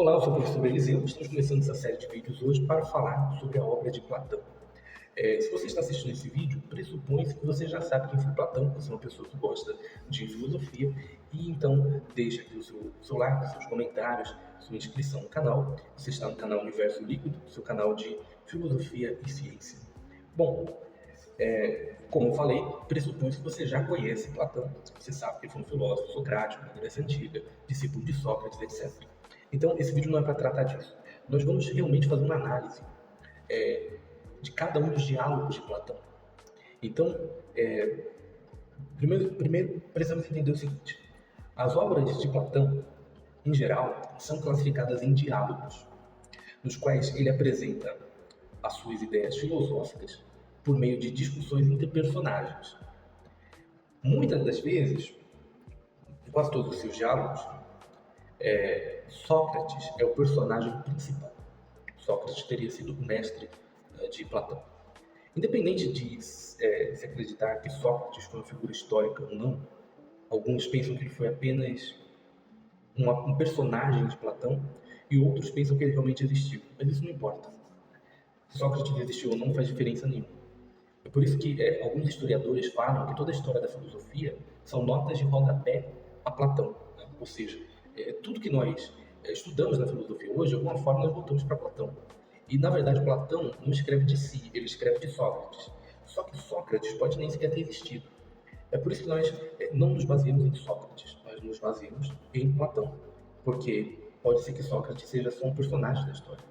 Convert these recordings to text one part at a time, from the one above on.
Olá, eu sou o professor Eliseu. Estamos começando essa série de vídeos hoje para falar sobre a obra de Platão. Se você está assistindo esse vídeo, pressupõe-se que você já sabe quem foi Platão, você é uma pessoa que gosta de filosofia, e então deixa aqui o seu like, seus comentários, sua inscrição no canal. Você está no canal Universo Líquido, seu canal de filosofia e ciência. Bom, como eu falei, pressupõe que você já conhece Platão, você sabe que ele foi um filósofo socrático na Grécia Antiga, discípulo de Sócrates, etc. Então, esse vídeo não é para tratar disso. Nós vamos realmente fazer uma análise de cada um dos diálogos de Platão. Então, primeiro precisamos entender o seguinte: as obras de Platão, em geral, são classificadas em diálogos, nos quais ele apresenta as suas ideias filosóficas por meio de discussões entre personagens. Muitas das vezes, em quase todos os seus diálogos, Sócrates é o personagem principal. Sócrates teria sido o mestre de Platão. Independente de se acreditar que Sócrates foi uma figura histórica ou não, alguns pensam que ele foi apenas um personagem de Platão e outros pensam que ele realmente existiu. Mas isso não importa. Se Sócrates existiu ou não faz diferença nenhuma. É por isso que alguns historiadores falam que toda a história da filosofia são notas de rodapé a Platão. Né? Ou seja, tudo que nós estudamos na filosofia hoje, de alguma forma nós voltamos para Platão. E, na verdade, Platão não escreve de si, ele escreve de Sócrates. Só que Sócrates pode nem sequer ter existido. É por isso que nós não nos baseamos em Sócrates, nós nos baseamos em Platão. Porque pode ser que Sócrates seja só um personagem da história.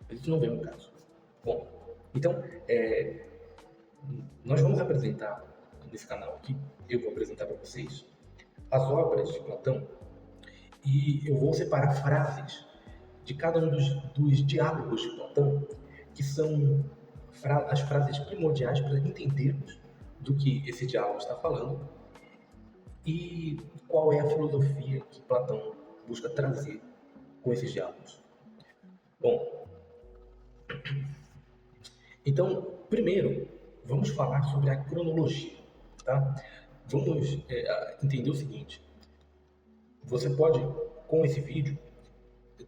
Mas isso não vem ao caso. Bom, então, nós vamos apresentar nesse canal aqui, eu vou apresentar para vocês, as obras de Platão e eu vou separar frases de cada um dos diálogos de Platão, que são as frases primordiais para entendermos do que esse diálogo está falando e qual é a filosofia que Platão busca trazer com esses diálogos. Bom, então, primeiro, vamos falar sobre a cronologia, tá? Vamos entender o seguinte: você pode, com esse vídeo,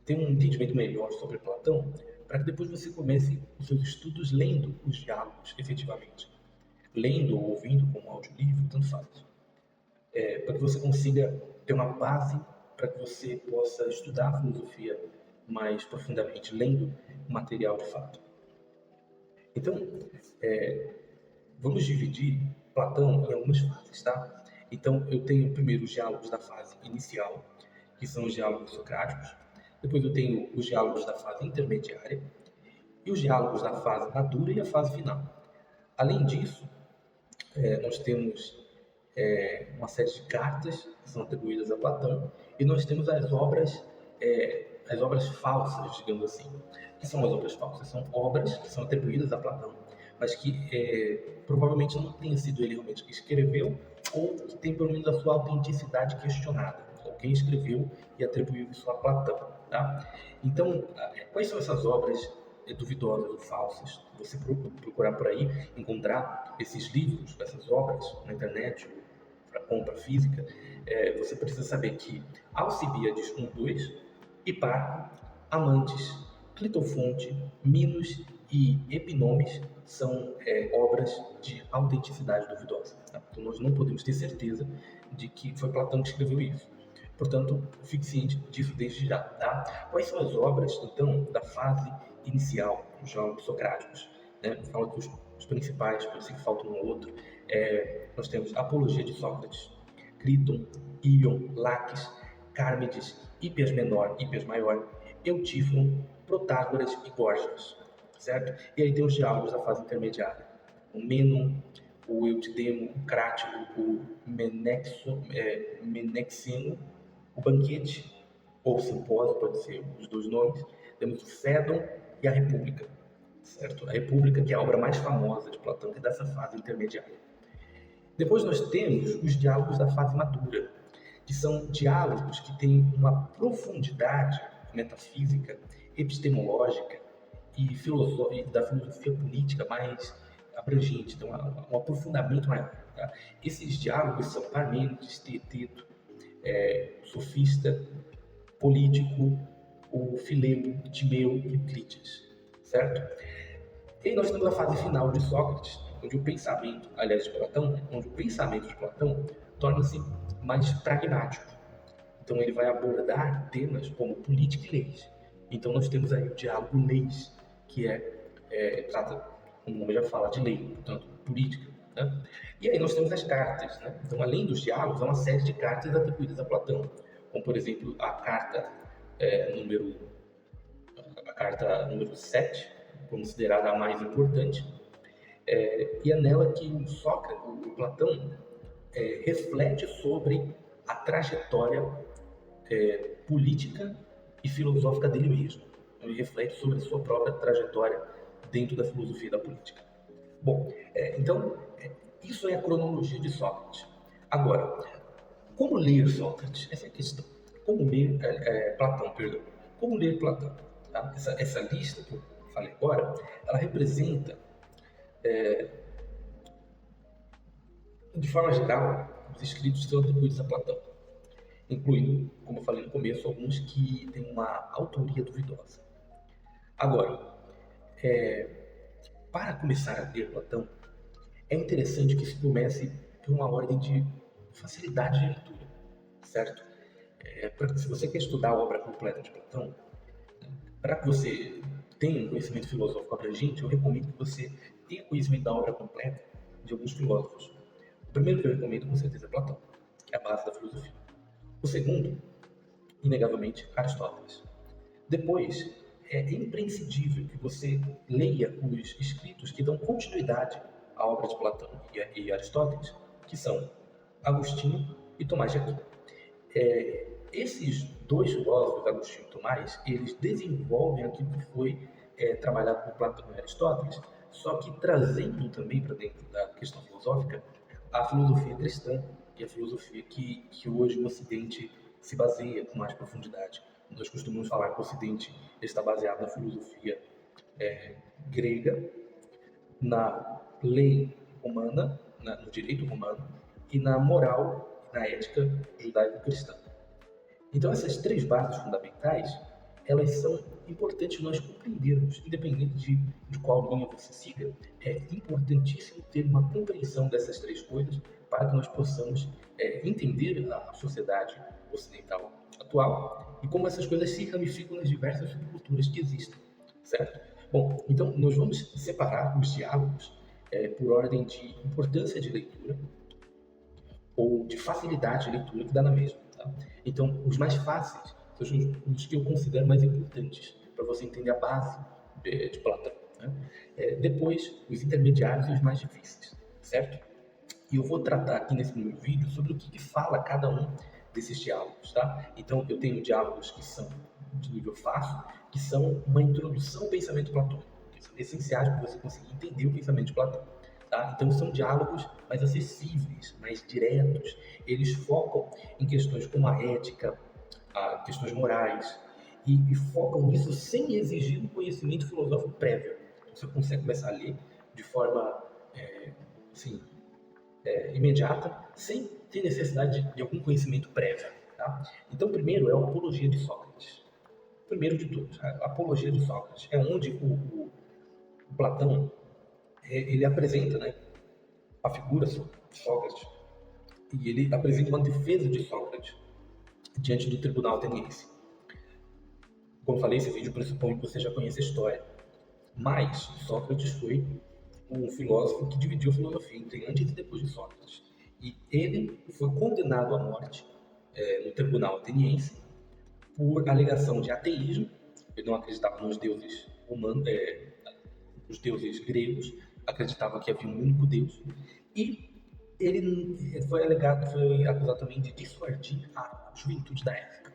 ter um entendimento melhor sobre Platão, para que depois você comece os seus estudos lendo os diálogos, efetivamente. Lendo ou ouvindo como audiolivro, tanto faz. Para que você consiga ter uma base para que você possa estudar a filosofia mais profundamente, lendo o material de fato. Então, vamos dividir Platão em algumas fases, tá? Então, eu tenho primeiro os diálogos da fase inicial, que são os diálogos socráticos. Depois eu tenho os diálogos da fase intermediária e os diálogos da fase madura e a fase final. Além disso, nós temos uma série de cartas que são atribuídas a Platão e nós temos as obras falsas, digamos assim. O que são as obras falsas? São obras que são atribuídas a Platão, mas que provavelmente não tenha sido ele realmente que escreveu ou que tem pelo menos a sua autenticidade questionada. Alguém escreveu e atribuiu isso a Platão. Tá? Então, quais são essas obras duvidosas ou falsas? Você procurar por aí, encontrar esses livros, essas obras na internet, para compra física, você precisa saber que Alcibíades 1:2, Hiparco, Amantes, Clitofonte, Minos e Epinomes são obras de autenticidade duvidosa. Tá? Então nós não podemos ter certeza de que foi Platão que escreveu isso. Portanto, fique ciente disso desde já. Tá? Quais são as obras, então, da fase inicial dos diálogos socráticos? Né? Fala que os principais, pode ser que falta um ou outro. Nós temos Apologia de Sócrates, Criton, Ion, Laques, Cármides, Hípias Menor, Hípias Maior, Eutífono, Protágoras e Gorgias, certo? E aí tem os diálogos da fase intermediária, o Mênon, o Eutidemo, o Crático, o Menexeno, o Banquete, ou Simpósio, pode ser os dois nomes. Temos o Fédon e a República, certo? A República, que é a obra mais famosa de Platão, que é dessa fase intermediária. Depois nós temos os diálogos da fase madura, que são diálogos que têm uma profundidade metafísica, epistemológica e da filosofia política mais abrangente, então um aprofundamento maior. Tá? Esses diálogos são Parmênides, Teeteto, sofista, político, o Filebo, o Timeu e o Crítias, certo? E aí nós temos a fase final de Sócrates, onde o pensamento, aliás, de Platão, né, onde o pensamento de Platão torna-se mais pragmático. Então ele vai abordar temas como política e leis. Então nós temos aí o diálogo leis, que trata, como o nome já fala, de lei, portanto, política. Né? E aí nós temos as cartas. Né? Então, além dos diálogos, há uma série de cartas atribuídas a Platão, como por exemplo a carta número a carta número 7, considerada a mais importante, e é nela que o Platão, reflete sobre a trajetória política e filosófica dele mesmo. Ele reflete sobre a sua própria trajetória dentro da filosofia da política. Bom, então, isso é a cronologia de Sócrates. Agora, como ler Sócrates? Essa é a questão. Como ler Platão, perdão. Como ler Platão? Tá? Essa lista que eu falei agora, ela representa, de forma geral, os escritos que são atribuídos a Platão, incluindo, como eu falei no começo, alguns que têm uma autoria duvidosa. Agora, para começar a ler Platão, é interessante que se comece por uma ordem de facilidade de leitura, certo? Se você quer estudar a obra completa de Platão, para que você tenha um conhecimento filosófico abrangente, eu recomendo que você tenha conhecimento da obra completa de alguns filósofos. O primeiro que eu recomendo, com certeza, é Platão, que é a base da filosofia. O segundo, inegavelmente, Aristóteles. Depois, é imprescindível que você leia os escritos que dão continuidade à obra de Platão e Aristóteles, que são Agostinho e Tomás de Aquino. Esses dois filósofos, Agostinho e Tomás, eles desenvolvem aquilo que foi trabalhado por Platão e Aristóteles, só que trazendo também para dentro da questão filosófica a filosofia cristã e a filosofia que hoje o Ocidente se baseia com mais profundidade. Nós costumamos falar que o Ocidente está baseado na filosofia grega, na lei romana, no direito romano e na moral e na ética judaico-cristã. Então, essas três bases fundamentais, elas são importantes nós compreendermos, independente de qual linha você siga. É importantíssimo ter uma compreensão dessas três coisas para que nós possamos entender a sociedade ocidental atual e como essas coisas se ramificam nas diversas subculturas que existem, certo? Bom, então nós vamos separar os diálogos por ordem de importância de leitura ou de facilidade de leitura que dá na mesma. Tá? Então, os mais fáceis são os que eu considero mais importantes para você entender a base de Platão. Né? Depois, os intermediários e os mais difíceis, certo? E eu vou tratar aqui nesse meu vídeo sobre o que fala cada um desses diálogos, tá? Então, eu tenho diálogos que são de nível fácil, que são uma introdução ao pensamento platônico, que são essenciais para você conseguir entender o pensamento de Platão. Tá? Então, são diálogos mais acessíveis, mais diretos. Eles focam em questões como a ética, questões morais, e focam nisso sem exigir um conhecimento filosófico prévio. Então, você consegue começar a ler de forma imediata, sem ter necessidade de algum conhecimento prévio. Tá? Então, primeiro é a Apologia de Sócrates. Primeiro de tudo, a Apologia de Sócrates é onde o Platão ele apresenta, né, a figura de Sócrates e ele apresenta uma defesa de Sócrates diante do tribunal ateniense. Como falei, esse vídeo pressupõe que você já conhece a história, mas Sócrates foi um filósofo que dividiu a filosofia entre antes e depois de Sócrates. E ele foi condenado à morte no tribunal ateniense por alegação de ateísmo. Ele não acreditava nos deuses humanos, os deuses gregos, acreditava que havia um único Deus. E ele foi acusado também de dissuadir a juventude da época.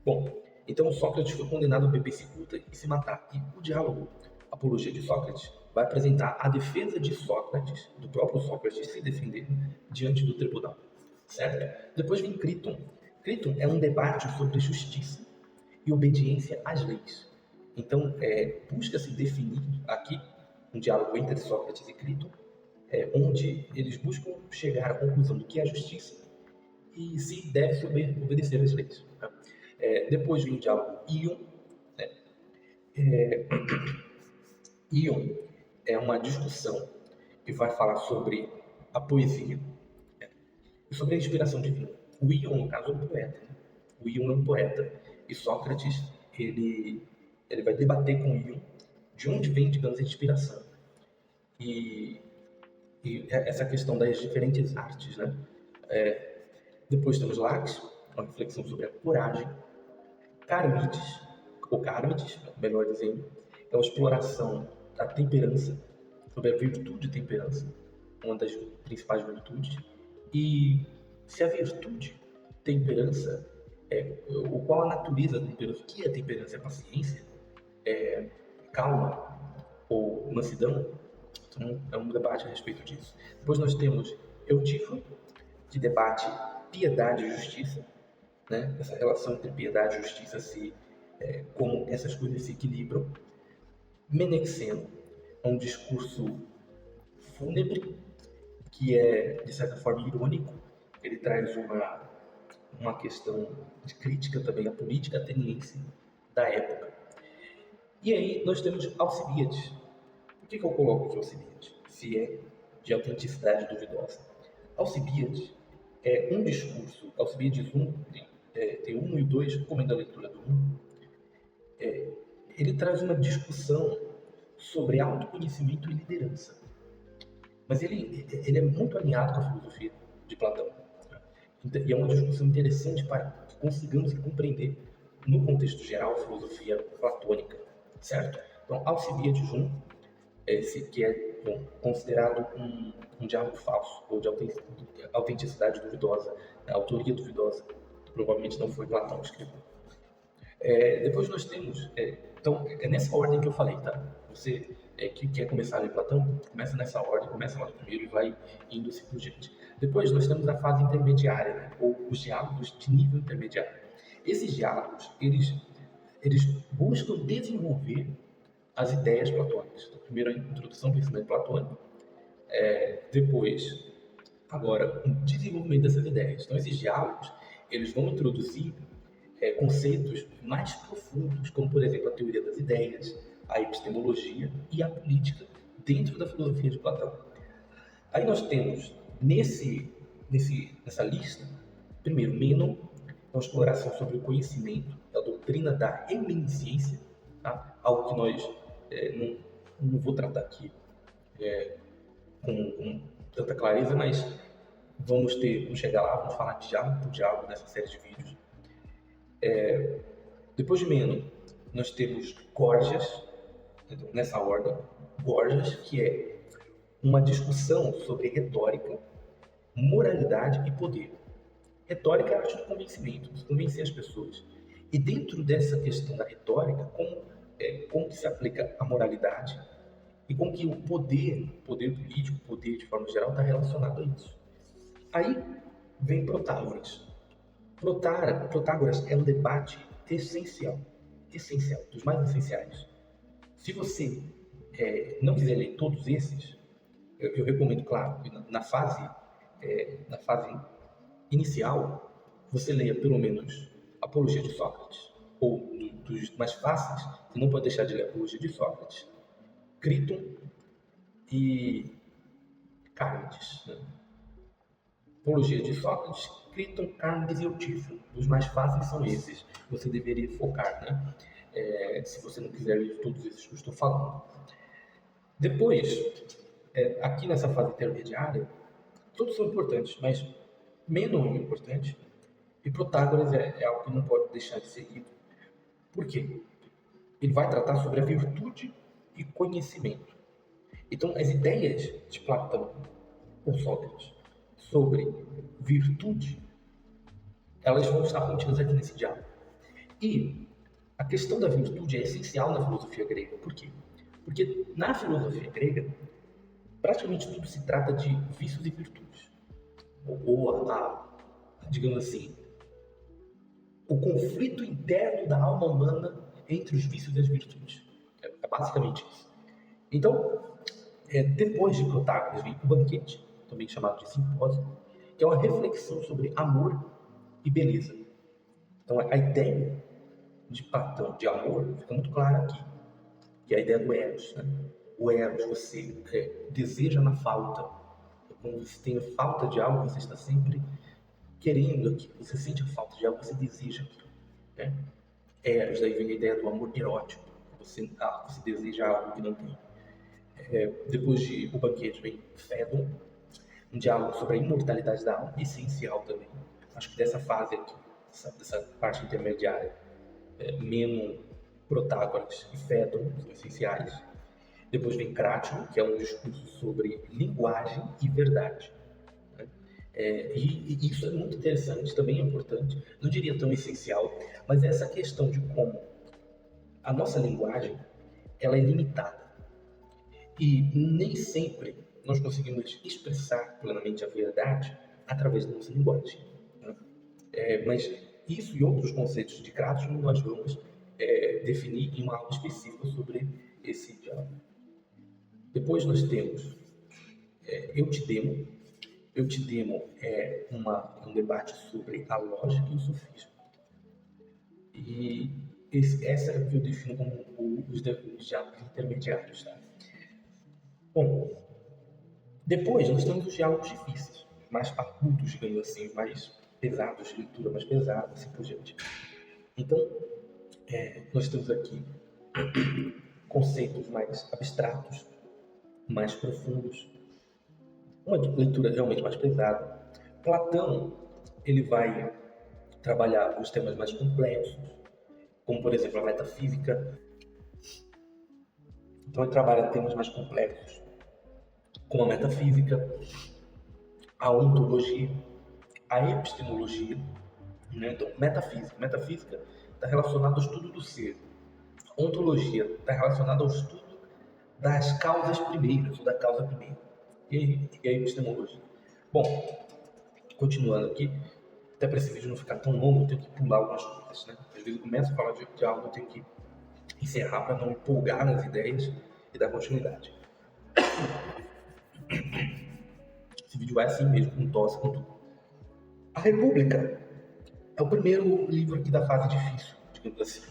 Bom, então Sócrates foi condenado a beber cicuta e se matar. E o diálogo Apologia de Sócrates vai apresentar a defesa de Sócrates, do próprio Sócrates se defender diante do tribunal, certo? Depois vem Críton. Críton é um debate sobre justiça e obediência às leis. Então, busca-se definir aqui um diálogo entre Sócrates e Críton, onde eles buscam chegar à conclusão do que é a justiça e se deve obedecer às leis. Tá? Depois vem o diálogo Ion, Ion é uma discussão que vai falar sobre a poesia e sobre a inspiração divina. O Ion, no caso, é um poeta. Né? O Ion é um poeta. E Sócrates, ele vai debater com Ion de onde vem, digamos, a inspiração. E, e essa questão das diferentes artes, né? Depois temos Laques, uma reflexão sobre a coragem. Carmides, ou Carmides, melhor dizendo, é uma exploração da temperança, sobre a virtude de temperança, uma das principais virtudes. E se a virtude, temperança, o qual a natureza da temperança, o que é temperança? É paciência? É calma? Ou mansidão? Então, é um debate a respeito disso. Depois nós temos Eutífano, que debate piedade e justiça, né? Essa relação entre piedade e justiça, como essas coisas se equilibram. Menexeno é um discurso fúnebre, que é, de certa forma, irônico. Ele traz uma questão de crítica também à política ateniense da época. E aí nós temos Alcibíades. Por que eu coloco aqui Alcibíades? Se é de autenticidade duvidosa. Alcibíades é um discurso, Alcibíades 1, tem 1 e 2, recomendo a leitura do 1. Ele traz uma discussão sobre autoconhecimento e liderança. Mas ele é muito alinhado com a filosofia de Platão. E é uma discussão interessante para que consigamos compreender, no contexto geral, a filosofia platônica, certo? Então, Alcibíades 1, que é considerado um diálogo falso, ou de autenticidade duvidosa, autoria duvidosa, que provavelmente não foi Platão que escreveu. Depois nós temos, então é nessa ordem que eu falei, tá? Você que quer começar a ler Platão, começa nessa ordem, começa lá no primeiro e vai indo assim por diante. Depois nós temos a fase intermediária, né? Ou os diálogos de nível intermediário. Esses diálogos, eles buscam desenvolver as ideias platônicas. Então, primeiro a introdução ao pensamento platônico, depois, agora, o desenvolvimento dessas ideias. Então esses diálogos, eles vão introduzir conceitos mais profundos, como, por exemplo, a teoria das ideias, a epistemologia e a política dentro da filosofia de Platão. Aí nós temos, nessa lista, primeiro, Mênon, uma exploração sobre o conhecimento, a doutrina da reminiscência, tá? Algo que nós não vou tratar aqui com tanta clareza, mas vamos chegar lá, vamos falar diálogo por diálogo nessa série de vídeos. Depois de Mênon, nós temos Gorgias, nessa ordem, Gorgias, que é uma discussão sobre retórica, moralidade e poder. Retórica é a arte do convencimento, de convencer as pessoas. E dentro dessa questão da retórica, como que se aplica a moralidade e como que o poder político, poder de forma geral, está relacionado a isso. Aí vem Protágoras. Protágoras é um debate essencial, dos mais essenciais. Se você não quiser ler todos esses, eu recomendo, claro, que na fase inicial, você leia pelo menos Apologia de Sócrates, ou dos mais fáceis, você não pode deixar de ler Apologia de Sócrates, Criton e Carmides. Né? Apologia de Sócrates, Criton, Carmides e Eutífano. Os mais fáceis são esses. Você deveria focar, né? Se você não quiser ler todos esses que eu estou falando. Depois, aqui nessa fase intermediária, todos são importantes, mas Mênon é importante e Protágoras é algo que não pode deixar de ser lido. Por quê? Ele vai tratar sobre a virtude e conhecimento. Então, as ideias de Platão ou Sócrates sobre virtude, elas vão estar contidas aqui nesse diálogo. E a questão da virtude é essencial na filosofia grega. Por quê? Porque na filosofia grega, praticamente tudo se trata de vícios e virtudes. Ou digamos assim, o conflito interno da alma humana entre os vícios e as virtudes. É basicamente isso. Então, depois de Protágoras, vem o banquete, também chamado de simpósio, que é uma reflexão sobre amor e beleza. Então, a ideia de Platão de amor fica muito clara aqui. que é a ideia do eros, né? O eros, você deseja na falta. Quando você tem falta de algo, você está sempre querendo aquilo. Você sente a falta de algo, você deseja aquilo, né? Eros, daí vem a ideia do amor erótico. Você deseja algo que não tem. Depois de O Banquete vem Fedon, um diálogo sobre a imortalidade da alma, essencial também. Acho que dessa fase aqui, dessa parte intermediária, Menon, Protágoras e Fedon são essenciais. Depois vem Cratylon, que é um discurso sobre linguagem e verdade, né? E isso é muito interessante, também é importante, não diria tão essencial, mas essa questão de como a nossa linguagem ela é limitada e nem sempre nós conseguimos expressar plenamente a verdade através da nossa linguagem, né? Mas isso e outros conceitos de Cratylon nós vamos definir em uma aula específica sobre esse diálogo. Depois nós temos Eutidemo. Eutidemo é um debate sobre a lógica e o sofismo. E essa é o que eu defino como os diálogos intermediários. Tá? Bom, depois nós temos os diálogos difíceis, mais parrudos, digamos assim, mais pesados, de leitura mais pesada, assim por diante. Então, nós temos aqui conceitos mais abstratos, mais profundos, uma leitura realmente mais pesada. Platão, ele vai trabalhar os temas mais complexos, como por exemplo a metafísica. Então ele trabalha temas mais complexos, como a metafísica, a ontologia, a epistemologia, né? Então metafísica está relacionada ao estudo do ser. Ontologia está relacionada ao estudo das causas primeiras, ou da causa primeira. E a epistemologia. Bom, continuando aqui, até para esse vídeo não ficar tão longo, eu tenho que pular algumas coisas, né? Às vezes eu começo a falar de algo, eu tenho que encerrar para não empolgar nas ideias e dar continuidade. Esse vídeo vai assim mesmo, com tosse, com tudo. A República é o primeiro livro aqui da fase difícil, digamos assim,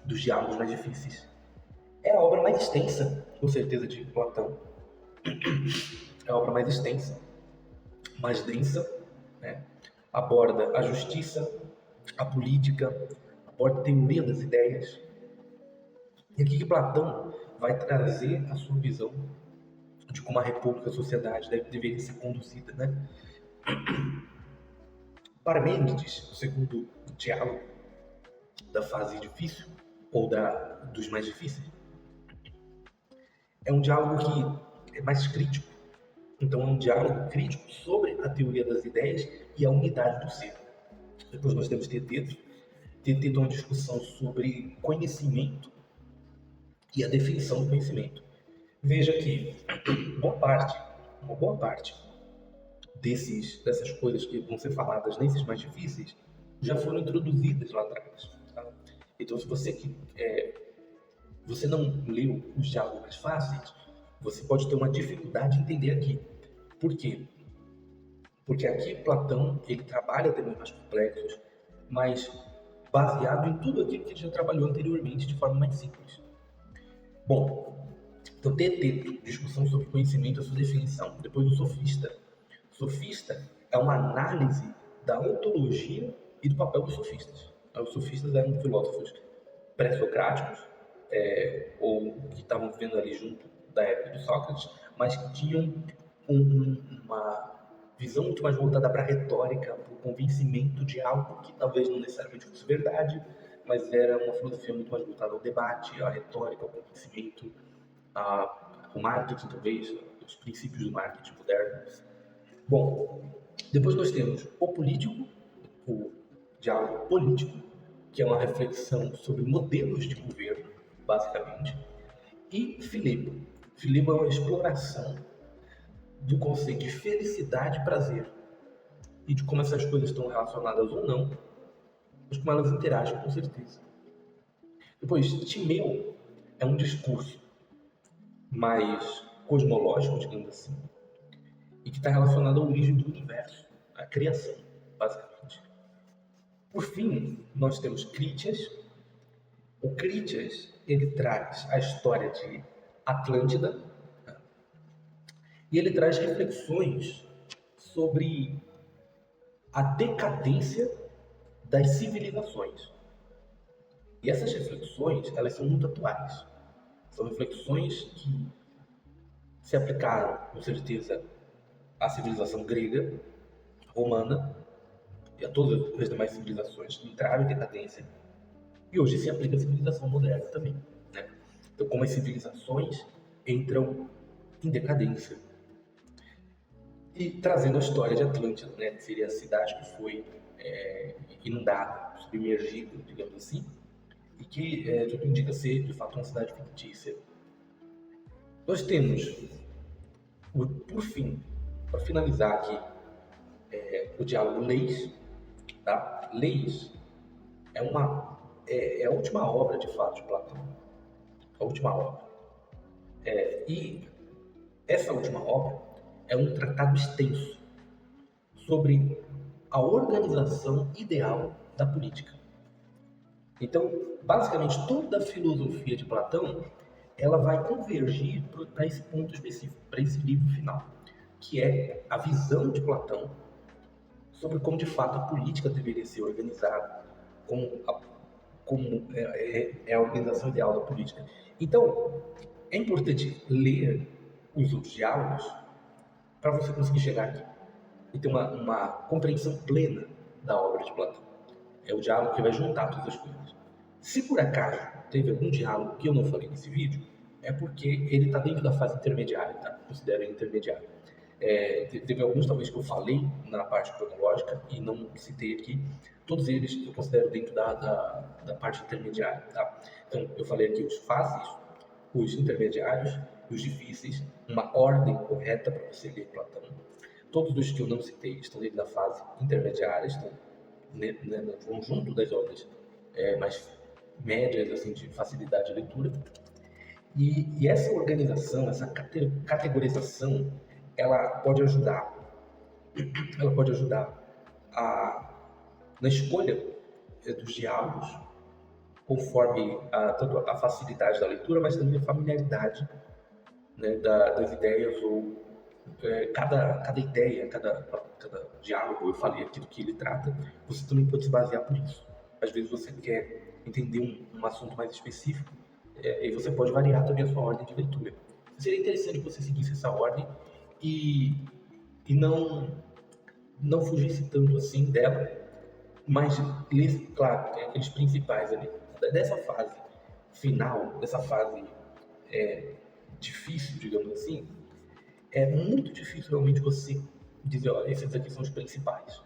dos diálogos mais difíceis. É a obra mais extensa, com certeza, de Platão. É a obra mais extensa, mais densa, né? Aborda a justiça, a política, aborda a teoria das ideias. E aqui que Platão vai trazer a sua visão de como a república, a sociedade deveria ser conduzida, né? Parmênides, o segundo diálogo da fase difícil, ou dos mais difíceis, é um diálogo que é mais crítico. Então é um diálogo crítico sobre a teoria das ideias e a unidade do ser. Depois nós temos Teteto. Teteto é uma discussão sobre conhecimento e a definição do conhecimento. Veja que uma boa parte dessas coisas que vão ser faladas nesses mais difíceis já foram introduzidas lá atrás. Tá? Então, se você não leu os diálogos mais fáceis, você pode ter uma dificuldade em entender aqui. Por quê? Porque aqui Platão ele trabalha temas mais complexos, mas baseado em tudo aquilo que ele já trabalhou anteriormente de forma mais simples. Bom, então Teteto, discussão sobre conhecimento e sua definição. Depois o sofista. O sofista é uma análise da ontologia e do papel dos sofistas. Os sofistas eram filósofos pré-socráticos, ou que estavam vivendo ali junto da época de Sócrates, mas que tinham uma visão muito mais voltada para a retórica, para o convencimento de algo que talvez não necessariamente fosse verdade, mas era uma filosofia muito mais voltada ao debate, à retórica, ao convencimento, ao marketing, talvez, os princípios do marketing moderno. Bom, depois nós temos o político, o diálogo político, que é uma reflexão sobre modelos de governo, basicamente, e Filipo. Filipo é uma exploração do conceito de felicidade e prazer, e de como essas coisas estão relacionadas ou não, mas como elas interagem com certeza. Depois, Timeu é um discurso mais cosmológico, digamos assim, e que está relacionado à origem do universo, à criação, basicamente. Por fim, nós temos Critias. O Critias, ele traz a história de Atlântida, né? E ele traz reflexões sobre a decadência das civilizações. E essas reflexões, elas são muito atuais. São reflexões que se aplicaram, com certeza, à civilização grega, romana e a todas as demais civilizações que entraram em decadência. E hoje se aplica à civilização moderna também, né? Então, como as civilizações entram em decadência. E trazendo a história de Atlântida, né, que seria a cidade que foi inundada, submergida, digamos assim, e que tudo indica ser, de fato, uma cidade fictícia. Nós temos, por fim, para finalizar aqui, o diálogo Leis. Tá? Leis é a última obra, de fato, de Platão. A última obra. E essa última obra é um tratado extenso sobre a organização ideal da política. Então, basicamente, toda a filosofia de Platão ela vai convergir para esse ponto específico, para esse livro final, que é a visão de Platão sobre como, de fato, a política deveria ser organizada, como é a organização ideal da política. Então, é importante ler os outros diálogos para você conseguir chegar aqui e ter uma compreensão plena da obra de Platão. É o diálogo que vai juntar todas as coisas. Se por acaso teve algum diálogo que eu não falei nesse vídeo, é porque ele está dentro da fase intermediária, tá? Considero ele intermediário. Teve alguns talvez que eu falei na parte cronológica e não citei aqui. Todos eles eu considero dentro da parte intermediária, tá? Então, eu falei aqui os fáceis, os intermediários, os difíceis, uma ordem correta para você ler Platão. Todos os que eu não citei estão dentro da fase intermediária, estão no conjunto das obras mais médias, assim, de facilidade de leitura. E essa organização, essa categorização, ela pode ajudar na escolha dos diálogos, conforme tanto a facilidade da leitura, mas também a familiaridade, né, das ideias, ou cada ideia, cada diálogo, eu falei aqui do que ele trata, você também pode se basear por isso. Às vezes você quer entender um assunto mais específico, e você pode variar também a sua ordem de leitura. Seria interessante que você seguisse essa ordem e não fugisse tanto assim dela, mas lesse, claro, tem aqueles principais ali. Dessa fase final, dessa fase difícil, digamos assim, é muito difícil realmente você dizer, olha, esses aqui são os principais.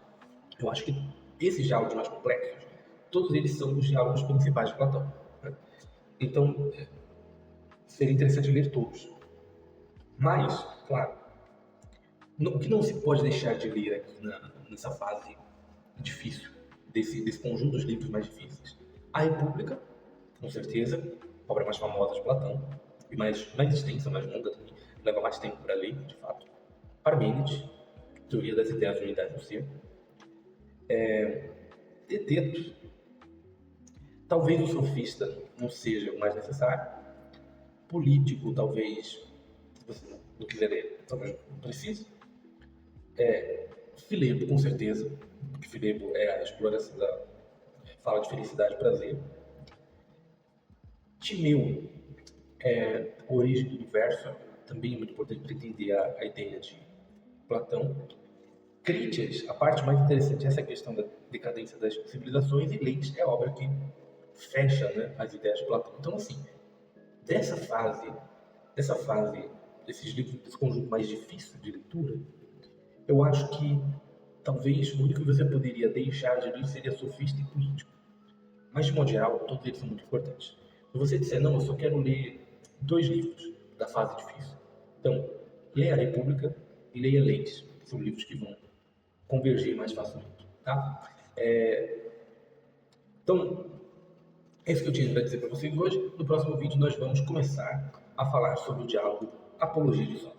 Eu acho que esses diálogos mais complexos, todos eles são os diálogos principais de Platão, né? Então, seria interessante ler todos. Mas, claro, o que não se pode deixar de ler aqui nessa fase difícil, desse conjunto dos livros mais difíceis? A República, com certeza, a obra mais famosa de Platão, e mais extensa, mais longa também, leva mais tempo para ler, de fato. Parmênides, Teoria das Ideias de Unidade do Ser. Teteto, talvez o Sofista não seja o mais necessário. Político, talvez, se você não quiser ler, talvez não precise. Filebo, com certeza, porque Filebo é a exploração fala de felicidade e prazer. Timeu é a origem do universo, também é muito importante para entender a ideia de Platão. Critias, a parte mais interessante é essa questão da decadência das civilizações, e Leis é a obra que fecha, né, as ideias de Platão. Então, assim, dessa fase, desses livros, desse conjunto mais difícil de leitura, eu acho que talvez o único que você poderia deixar de ler seria Sofista e Político. Mas, de modo geral, todos eles são muito importantes. Se você disser, não, eu só quero ler 2 livros da fase difícil, então, leia a República e leia Leis, que são livros que vão convergir mais facilmente, tá? Então, é isso que eu tinha para dizer para vocês hoje. No próximo vídeo nós vamos começar a falar sobre o diálogo Apologia de Sócrates.